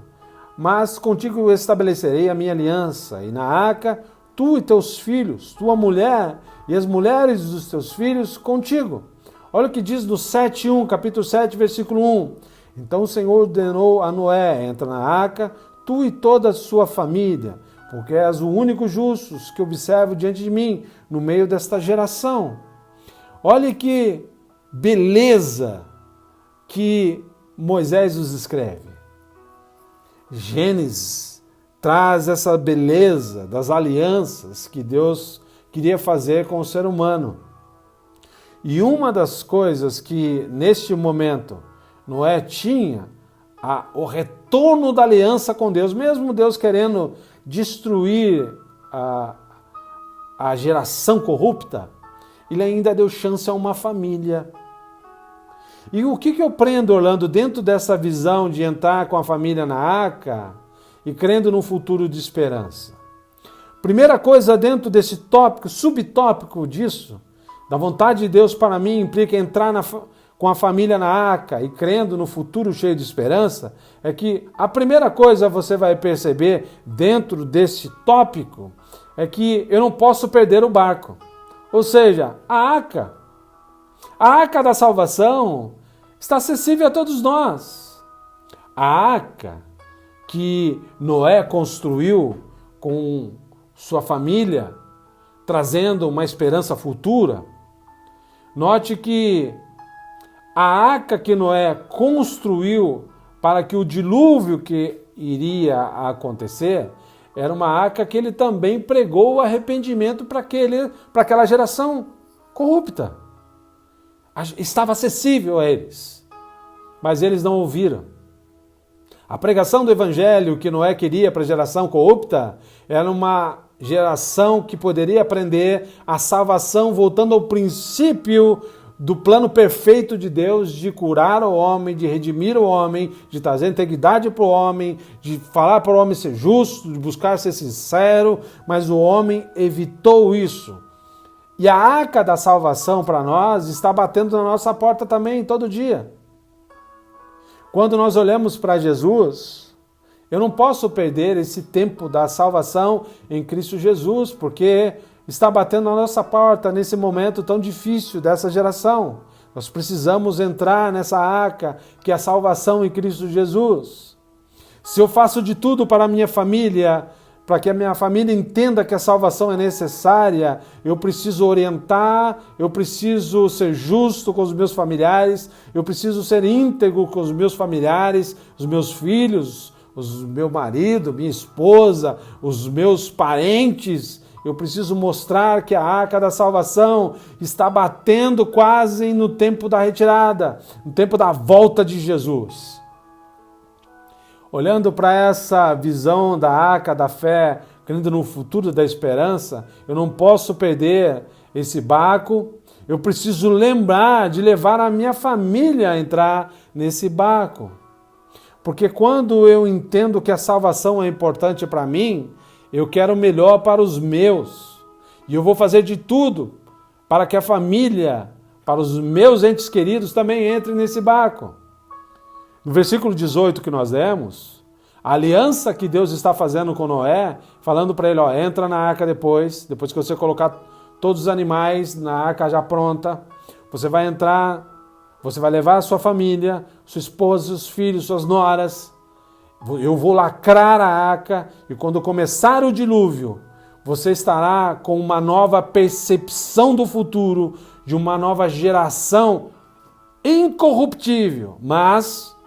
mas contigo eu estabelecerei a minha aliança, e na arca, tu e teus filhos, tua mulher e as mulheres dos teus filhos contigo. Olha o que diz no 7:1, capítulo 7, versículo 1. Então o Senhor ordenou a Noé: entra na arca, tu e toda a sua família, porque és o único justo que observo diante de mim, no meio desta geração. Olha que beleza que Moisés nos escreve. Gênesis traz essa beleza das alianças que Deus queria fazer com o ser humano. E uma das coisas que, neste momento, Noé tinha, o retorno da aliança com Deus, mesmo Deus querendo destruir a geração corrupta, ele ainda deu chance a uma família. E o que eu prendo, Orlando, dentro dessa visão de entrar com a família na arca e crendo num futuro de esperança? Primeira coisa dentro desse tópico, subtópico disso, da vontade de Deus para mim, implica entrar com a família na arca e crendo no futuro cheio de esperança, é que a primeira coisa você vai perceber dentro desse tópico é que eu não posso perder o barco. Ou seja, a arca da salvação está acessível a todos nós. A arca que Noé construiu com sua família, trazendo uma esperança futura. Note que a arca que Noé construiu para que o dilúvio que iria acontecer era uma arca que ele também pregou o arrependimento para aquela geração corrupta. Estava acessível a eles, mas eles não ouviram. A pregação do evangelho que Noé queria para a geração corrupta era uma geração que poderia aprender a salvação voltando ao princípio do plano perfeito de Deus de curar o homem, de redimir o homem, de trazer integridade para o homem, de falar para o homem ser justo, de buscar ser sincero, mas o homem evitou isso. E a arca da salvação para nós está batendo na nossa porta também todo dia. Quando nós olhamos para Jesus, eu não posso perder esse tempo da salvação em Cristo Jesus, porque está batendo na nossa porta nesse momento tão difícil dessa geração. Nós precisamos entrar nessa arca que é a salvação em Cristo Jesus. Se eu faço de tudo para a minha família, para que a minha família entenda que a salvação é necessária, eu preciso orientar, eu preciso ser justo com os meus familiares, eu preciso ser íntegro com os meus familiares, os meus filhos, o meu marido, minha esposa, os meus parentes. Eu preciso mostrar que a arca da salvação está batendo quase no tempo da retirada, no tempo da volta de Jesus. Olhando para essa visão da arca da fé, crendo no futuro da esperança, eu não posso perder esse barco. Eu preciso lembrar de levar a minha família a entrar nesse barco. Porque quando eu entendo que a salvação é importante para mim, eu quero o melhor para os meus. E eu vou fazer de tudo para que a família, para os meus entes queridos, também entrem nesse barco. No versículo 18 que nós lemos, a aliança que Deus está fazendo com Noé, falando para ele, entra na arca depois que você colocar todos os animais na arca já pronta, você vai entrar, você vai levar a sua família, sua esposa, seus filhos, suas noras. Eu vou lacrar a arca e quando começar o dilúvio, você estará com uma nova percepção do futuro, de uma nova geração incorruptível. Mas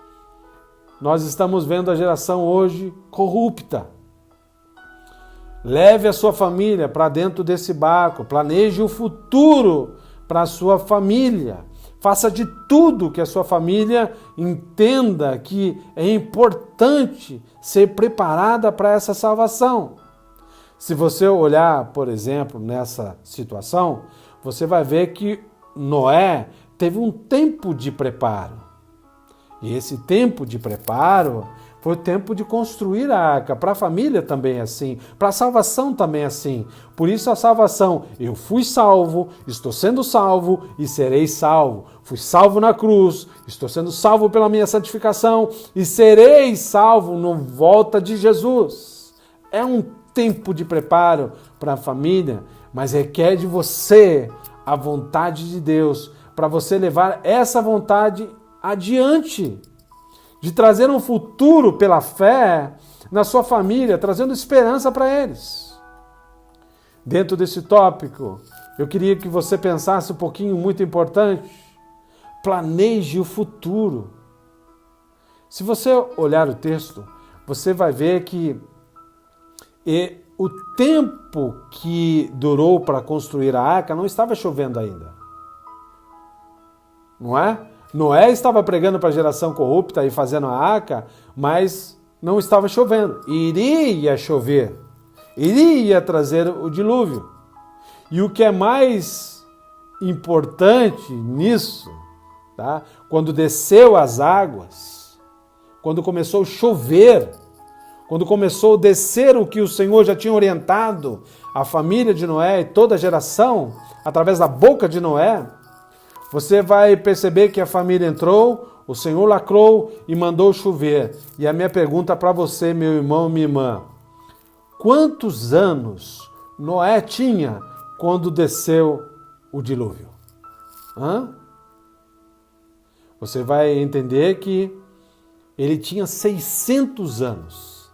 nós estamos vendo a geração hoje corrupta. Leve a sua família para dentro desse barco, planeje o futuro para a sua família. Faça de tudo que a sua família entenda que é importante ser preparada para essa salvação. Se você olhar, por exemplo, nessa situação, você vai ver que Noé teve um tempo de preparo. E esse tempo de preparo foi o tempo de construir a arca. Para a família também é assim, para a salvação também é assim. Por isso a salvação, eu fui salvo, estou sendo salvo e serei salvo. Fui salvo na cruz, estou sendo salvo pela minha santificação e serei salvo na volta de Jesus. É um tempo de preparo para a família, mas requer de você a vontade de Deus, para você levar essa vontade adiante, de trazer um futuro pela fé na sua família, trazendo esperança para eles. Dentro desse tópico, eu queria que você pensasse um pouquinho, muito importante, planeje o futuro. Se você olhar o texto, você vai ver que o tempo que durou para construir a arca não estava chovendo ainda. Não é? Noé estava pregando para a geração corrupta e fazendo a arca, mas não estava chovendo. Iria chover. Iria trazer o dilúvio. E o que é mais importante nisso, tá? Quando desceu as águas, quando começou a chover, quando começou a descer o que o Senhor já tinha orientado a família de Noé e toda a geração, através da boca de Noé, você vai perceber que a família entrou, o Senhor lacrou e mandou chover. E a minha pergunta para você, meu irmão e minha irmã, quantos anos Noé tinha quando desceu o dilúvio? Você vai entender que ele tinha 600 anos.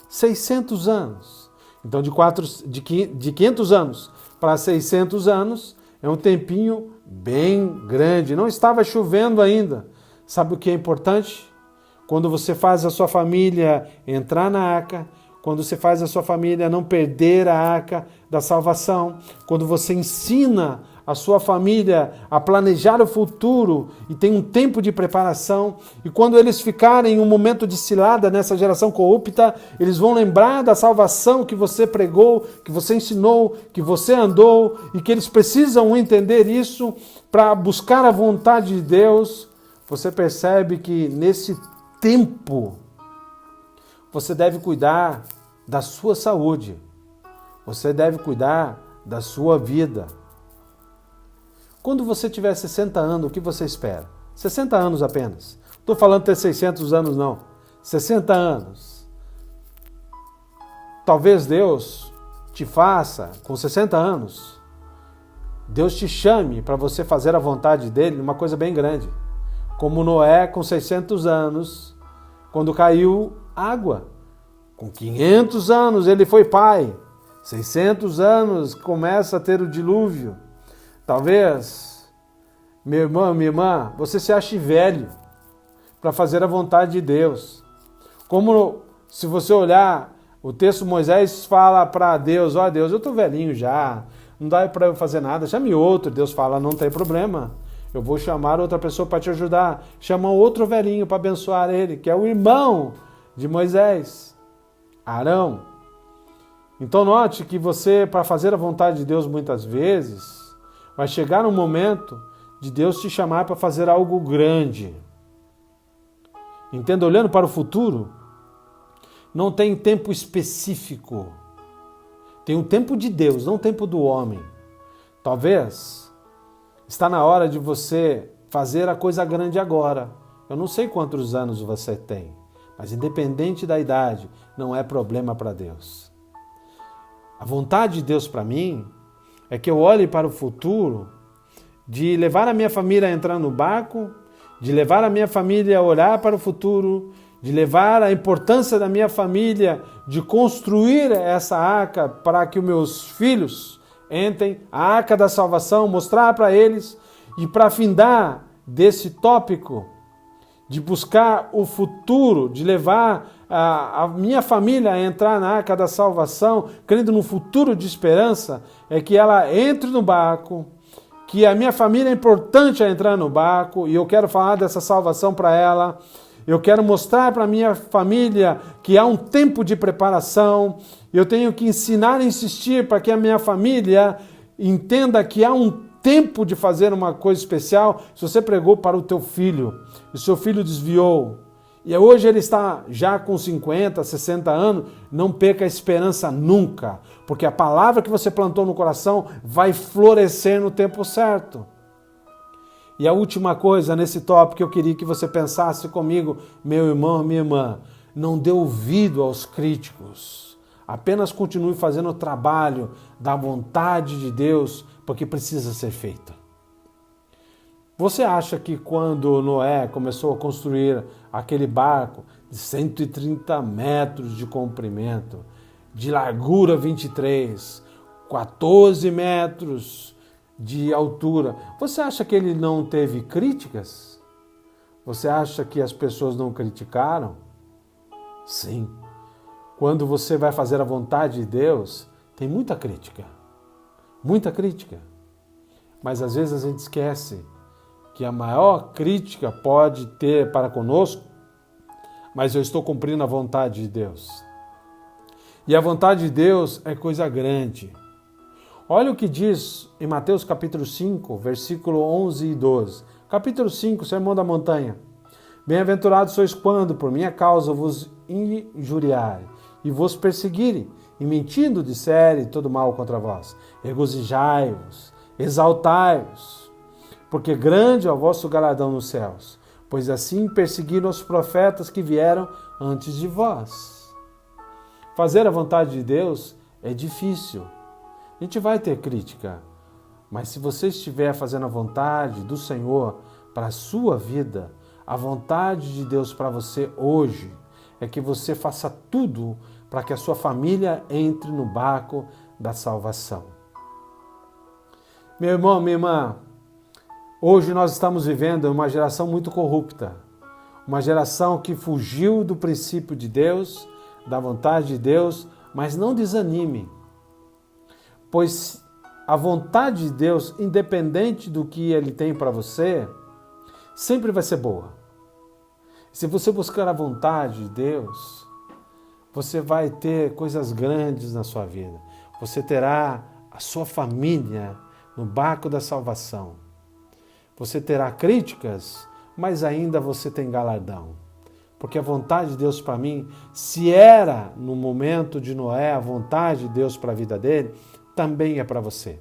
600 anos. Então, de 500 anos para 600 anos, é um tempinho bem grande. Não estava chovendo ainda. Sabe o que é importante? Quando você faz a sua família entrar na arca, quando você faz a sua família não perder a arca da salvação, quando você ensina a sua família a planejar o futuro e tem um tempo de preparação, e quando eles ficarem em um momento de cilada nessa geração corrupta, eles vão lembrar da salvação que você pregou, que você ensinou, que você andou, e que eles precisam entender isso para buscar a vontade de Deus. Você percebe que nesse tempo você deve cuidar da sua saúde, você deve cuidar da sua vida. Quando você tiver 60 anos, o que você espera? 60 anos apenas. Não estou falando de ter 600 anos, não. 60 anos. Talvez Deus te faça, com 60 anos, Deus te chame para você fazer a vontade dele, uma coisa bem grande. Como Noé, com 600 anos, quando caiu água. Com 500 anos ele foi pai. 600 anos começa a ter o dilúvio. Talvez, meu irmão, minha irmã, você se ache velho para fazer a vontade de Deus. Como se você olhar, o texto Moisés fala para Deus, ó Deus, eu estou velhinho já, não dá para eu fazer nada, chame outro. Deus fala, não tem problema, eu vou chamar outra pessoa para te ajudar. Chama outro velhinho para abençoar ele, que é o irmão de Moisés, Arão. Então note que você, para fazer a vontade de Deus muitas vezes, vai chegar um momento de Deus te chamar para fazer algo grande. Entenda, olhando para o futuro, não tem tempo específico. Tem um tempo de Deus, não o tempo do homem. Talvez está na hora de você fazer a coisa grande agora. Eu não sei quantos anos você tem, mas independente da idade, não é problema para Deus. A vontade de Deus para mim é que eu olhe para o futuro, de levar a minha família a entrar no barco, de levar a minha família a olhar para o futuro, de levar a importância da minha família, de construir essa arca para que os meus filhos entrem, a arca da salvação, mostrar para eles, e para findar desse tópico, de buscar o futuro, de levar a minha família a entrar na arca da salvação, crendo no futuro de esperança, é que ela entre no barco, que a minha família é importante a entrar no barco e eu quero falar dessa salvação para ela. Eu quero mostrar para a minha família que há um tempo de preparação. Eu tenho que ensinar e insistir para que a minha família entenda que há um tempo de fazer uma coisa especial. Se você pregou para o teu filho, e o seu filho desviou, e hoje ele está já com 50, 60 anos, não perca a esperança nunca, porque a palavra que você plantou no coração vai florescer no tempo certo. E a última coisa nesse tópico que eu queria que você pensasse comigo, meu irmão, minha irmã, não dê ouvido aos críticos. Apenas continue fazendo o trabalho da vontade de Deus, porque precisa ser feito. Você acha que quando Noé começou a construir aquele barco de 130 metros de comprimento, de largura 23, 14 metros de altura, você acha que ele não teve críticas? Você acha que as pessoas não criticaram? Sim. Quando você vai fazer a vontade de Deus, tem muita crítica. Muita crítica. Mas às vezes a gente esquece que a maior crítica pode ter para conosco, mas eu estou cumprindo a vontade de Deus. E a vontade de Deus é coisa grande. Olha o que diz em Mateus capítulo 5, versículo 11 e 12. Capítulo 5, Sermão da Montanha. Bem-aventurados sois quando, por minha causa, vos injuriarem e vos perseguirem, e mentindo disserem todo mal contra vós. Regozijai-vos, exaltai-vos, porque grande é o vosso galardão nos céus, pois assim perseguiram os profetas que vieram antes de vós. Fazer a vontade de Deus é difícil. A gente vai ter crítica, mas se você estiver fazendo a vontade do Senhor para a sua vida, a vontade de Deus para você hoje é que você faça tudo para que a sua família entre no barco da salvação. Meu irmão, minha irmã, hoje nós estamos vivendo uma geração muito corrupta, uma geração que fugiu do princípio de Deus, da vontade de Deus, mas não desanime, pois a vontade de Deus, independente do que Ele tem para você, sempre vai ser boa. Se você buscar a vontade de Deus, você vai ter coisas grandes na sua vida. Você terá a sua família no barco da salvação. Você terá críticas, mas ainda você tem galardão. Porque a vontade de Deus para mim, se era no momento de Noé a vontade de Deus para a vida dele, também é para você.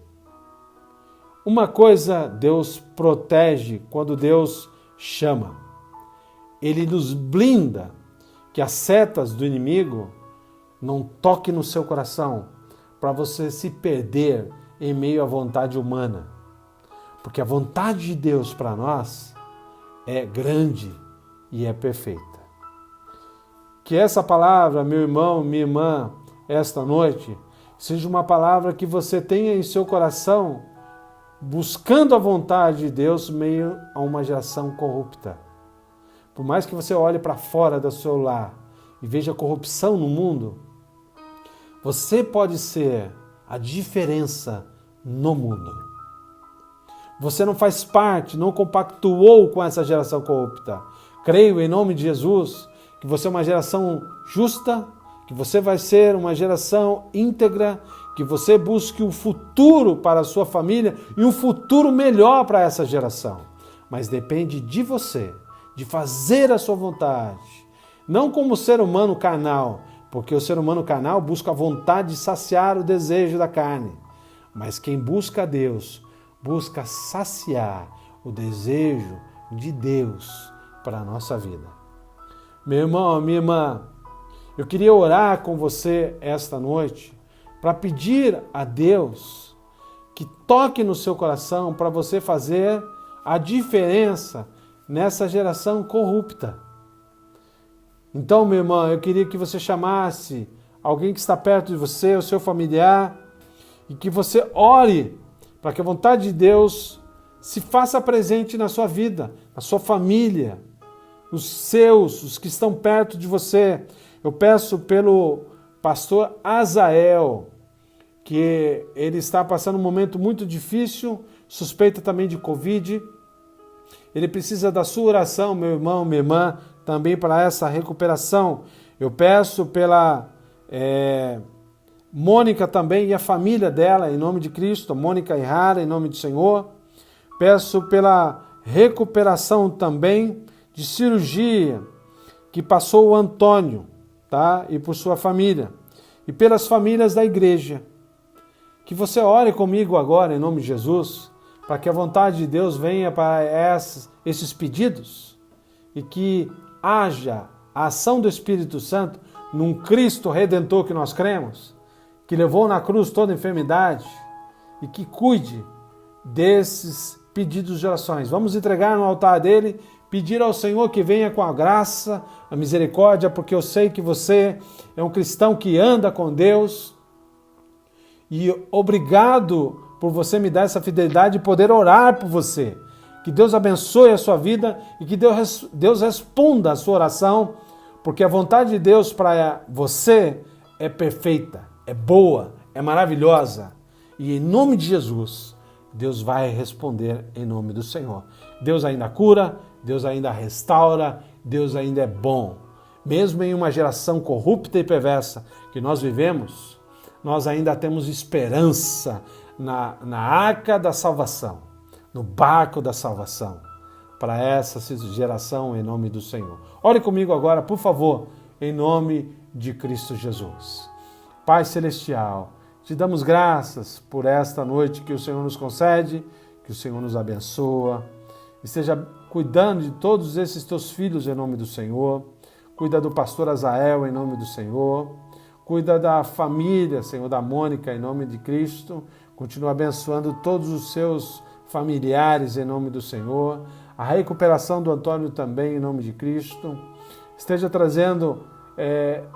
Uma coisa Deus protege quando Deus chama. Ele nos blinda que as setas do inimigo não toquem no seu coração para você se perder em meio à vontade humana. Porque a vontade de Deus para nós é grande e é perfeita. Que essa palavra, meu irmão, minha irmã, esta noite, seja uma palavra que você tenha em seu coração, buscando a vontade de Deus meio a uma geração corrupta. Por mais que você olhe para fora do seu lar e veja corrupção no mundo, você pode ser a diferença no mundo. Você não faz parte, não compactuou com essa geração corrupta. Creio em nome de Jesus que você é uma geração justa, que você vai ser uma geração íntegra, que você busque o futuro para a sua família e um futuro melhor para essa geração. Mas depende de você, de fazer a sua vontade, não como ser humano carnal, porque o ser humano carnal busca a vontade de saciar o desejo da carne, mas quem busca a Deus, busca saciar o desejo de Deus para a nossa vida. Meu irmão, minha irmã, eu queria orar com você esta noite para pedir a Deus que toque no seu coração para você fazer a diferença nessa geração corrupta. Então, meu irmão, eu queria que você chamasse alguém que está perto de você, o seu familiar, e que você ore para que a vontade de Deus se faça presente na sua vida, na sua família, os que estão perto de você. Eu peço pelo pastor Azael, que ele está passando um momento muito difícil suspeita também de Covid. Ele precisa da sua oração, meu irmão, minha irmã, também para essa recuperação. Eu peço pela Mônica também e a família dela, em nome de Cristo, Mônica e Rara, em nome do Senhor. Peço pela recuperação também de cirurgia que passou o Antônio, tá? E por sua família. E pelas famílias da igreja. Que você ore comigo agora, em nome de Jesus, para que a vontade de Deus venha para esses pedidos e que haja a ação do Espírito Santo num Cristo Redentor que nós cremos, que levou na cruz toda a enfermidade e que cuide desses pedidos de orações. Vamos entregar no altar dele, pedir ao Senhor que venha com a graça, a misericórdia, porque eu sei que você é um cristão que anda com Deus. E obrigado por você me dar essa fidelidade de poder orar por você. Que Deus abençoe a sua vida e que Deus responda a sua oração, porque a vontade de Deus para você é perfeita, é boa, é maravilhosa. E em nome de Jesus, Deus vai responder em nome do Senhor. Deus ainda cura, Deus ainda restaura, Deus ainda é bom. Mesmo em uma geração corrupta e perversa que nós vivemos, nós ainda temos esperança na arca da salvação, no barco da salvação, para essa geração em nome do Senhor. Ore comigo agora, por favor, em nome de Cristo Jesus. Pai Celestial, te damos graças por esta noite que o Senhor nos concede, que o Senhor nos abençoa, esteja cuidando de todos esses teus filhos em nome do Senhor, cuida do pastor Azael em nome do Senhor, cuida da família, Senhor, da Mônica, em nome de Cristo. Continua abençoando todos os seus familiares, em nome do Senhor. A recuperação do Antônio também, em nome de Cristo. Esteja trazendo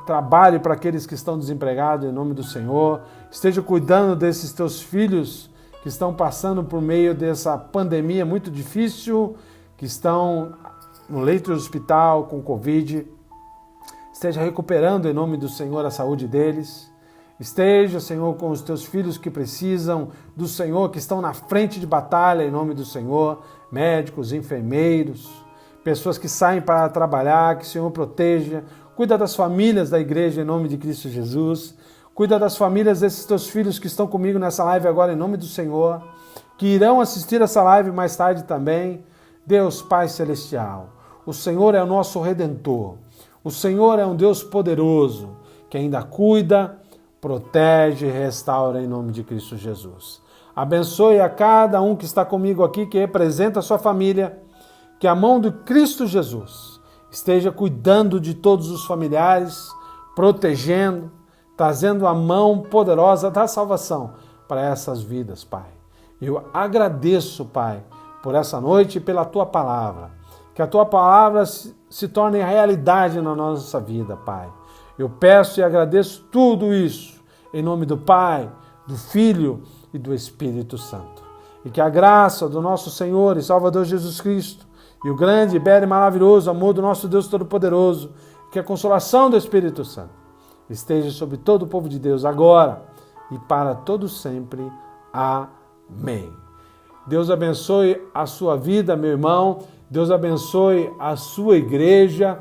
trabalho para aqueles que estão desempregados, em nome do Senhor. Esteja cuidando desses teus filhos que estão passando por meio dessa pandemia muito difícil, que estão no leito do hospital com Covid. Esteja recuperando em nome do Senhor a saúde deles. Esteja, Senhor, com os teus filhos que precisam do Senhor, que estão na frente de batalha em nome do Senhor, médicos, enfermeiros, pessoas que saem para trabalhar, que o Senhor proteja. Cuida das famílias da igreja em nome de Cristo Jesus. Cuida das famílias desses teus filhos que estão comigo nessa live agora em nome do Senhor, que irão assistir essa live mais tarde também. Deus Pai Celestial, o Senhor é o nosso Redentor. O Senhor é um Deus poderoso, que ainda cuida, protege e restaura em nome de Cristo Jesus. Abençoe a cada um que está comigo aqui, que representa a sua família, que a mão de Cristo Jesus esteja cuidando de todos os familiares, protegendo, trazendo a mão poderosa da salvação para essas vidas, Pai. Eu agradeço, Pai, por essa noite e pela Tua palavra. Que a Tua palavra se torne realidade na nossa vida, Pai. Eu peço e agradeço tudo isso em nome do Pai, do Filho e do Espírito Santo. E que a graça do nosso Senhor e Salvador Jesus Cristo e o grande, belo e maravilhoso amor do nosso Deus Todo-Poderoso, que a consolação do Espírito Santo esteja sobre todo o povo de Deus agora e para todo sempre. Amém. Deus abençoe a sua vida, meu irmão. Deus abençoe a sua igreja.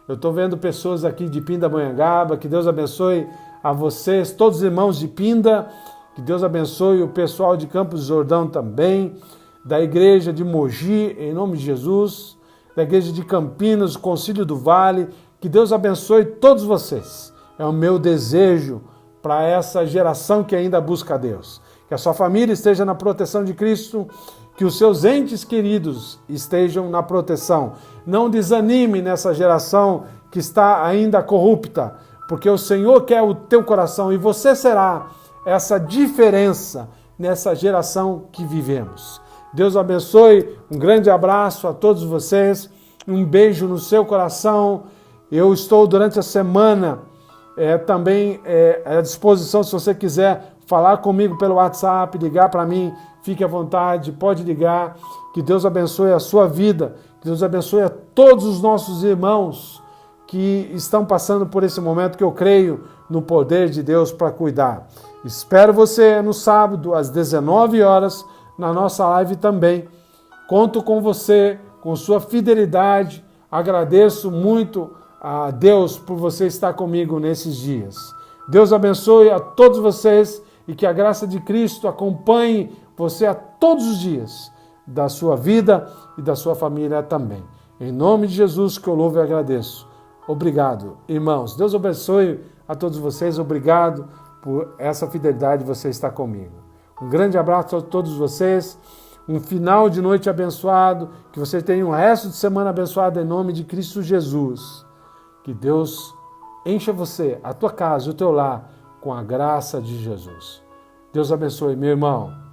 Eu estou vendo pessoas aqui de Pindamonhangaba. Que Deus abençoe a vocês, todos os irmãos de Pinda. Que Deus abençoe o pessoal de Campos do Jordão também. Da igreja de Mogi, em nome de Jesus. Da igreja de Campinas, Concílio do Vale. Que Deus abençoe todos vocês. É o meu desejo para essa geração que ainda busca a Deus. Que a sua família esteja na proteção de Cristo, que os seus entes queridos estejam na proteção. Não desanime nessa geração que está ainda corrupta, porque o Senhor quer o teu coração e você será essa diferença nessa geração que vivemos. Deus abençoe, um grande abraço a todos vocês, um beijo no seu coração. Eu estou durante a semana também à disposição, se você quiser falar comigo pelo WhatsApp, ligar para mim, fique à vontade, pode ligar. Que Deus abençoe a sua vida, que Deus abençoe a todos os nossos irmãos que estão passando por esse momento, que eu creio no poder de Deus para cuidar. Espero você no sábado, às 19 horas, na nossa live também. Conto com você, com sua fidelidade. Agradeço muito a Deus por você estar comigo nesses dias. Deus abençoe a todos vocês e que a graça de Cristo acompanhe você a todos os dias da sua vida e da sua família também. Em nome de Jesus que eu louvo e agradeço. Obrigado, irmãos. Deus abençoe a todos vocês. Obrigado por essa fidelidade de você estar comigo. Um grande abraço a todos vocês. Um final de noite abençoado. Que você tenha um resto de semana abençoado em nome de Cristo Jesus. Que Deus encha você, a tua casa, o teu lar, com a graça de Jesus. Deus abençoe, meu irmão.